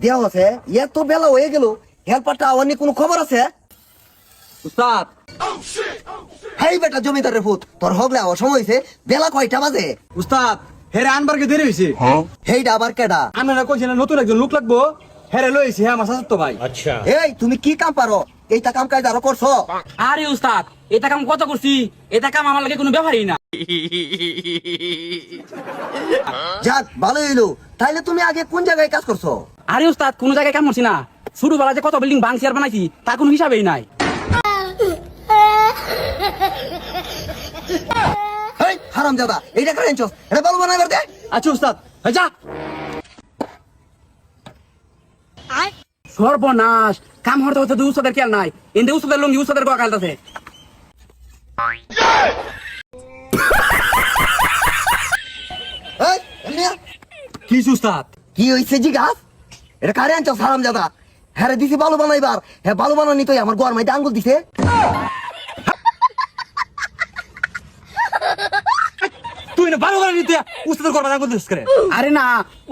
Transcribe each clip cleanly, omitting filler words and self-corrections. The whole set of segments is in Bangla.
দেওয়া আছে এত বেলা হয়ে গেল হেল্পারটা আওয়ার নিয়ে কোনো খবর আছে? উস্তাদ হেই বেটা জমিদারের ফুত, তোর হগলে আওয়ার সময় হয়েছে, বেলা কয়টা বাজে? উস্তাদ হেরে আনবার কে দেরি হইছে। হেইটা আবার কেডা? আমরা কইছিলাম নতুন একজন লোক লাগবো, হেরে লইছে হ্যাঁ আমার শাশুড়ি ভাই। এই তুমি কি কাম পারো? এইটা কাম কাজ আরো করছো? আরে উস্তাদ এটা কাম কত করছি, এটা কাম আমার লাগে কোনো ব্যাপারই না। যাক ভালো হইলো। তাইলে তুমি আগে কোন জায়গায় কাজ করছো? আরে উস্তাদ কোন জায়গায় কাম করছি না, ছোটবেলা যে কত বিল্ডিং ভাঙছি আর বানাইছি তার কোনো হিসাবেই নাই। হেই হারামজাদা, এইটা করে আনছস? এটা বলবো না এবার দে। আচ্ছা উস্তাদ এই যা। সর্বনাশ, কাম হতে হতে উস্তাদের খেয়াল নাই, এতে উস্তাদের লঙ্গি উস্তাদের গোয়া কালতাছে। এই এলিয়া, কি উস্তাদ? কি হইছে জিগাস? এটা কারে আনছস হারামজাদা? হ্যাঁ রে দিছি বালু বানাইবার, হ্যাঁ বালু বানানি তো আমার গোয়ার মাইতে আঙ্গুল দিছে। তুই না ভালো করে নিতে উস্তাদের করবা না করছিস করে। আরে না,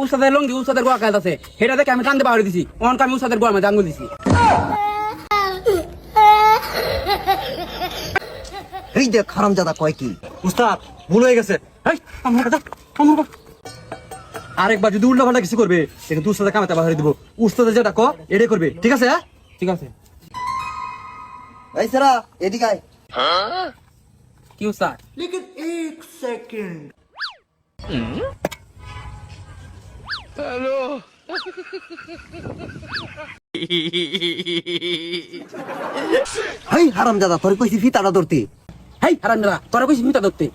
উস্তাদের লঙ্গি উস্তাদের গোয়া কালতাছে, সেটা দেখে আমি কান্দে পাহাড়ে দিছি, অনকে আমি উস্তাদের গোয়ার মধ্যে আঙ্গুল দিছি। এই দেখ হারামজাদা কয় কি। উস্তাদ ভুল হয়ে গেছে। এই আমার কথা আমার কথা। আরেকবার যদি উল্টা পাল্টা কিছু করবে কিন্তু উস্তাদের কামাতে বাহারে দিব। উস্তাদের যেটা ক এটাই করবে, ঠিক আছে? ঠিক আছে। এই সেরা এদিকে আয়। কি উস্তাদ? হেই হারামজাদা তোর কইছি ফিতাটা ধরতে। হেই হারামজাদা তোরা কইছিস মিটা ধরতে।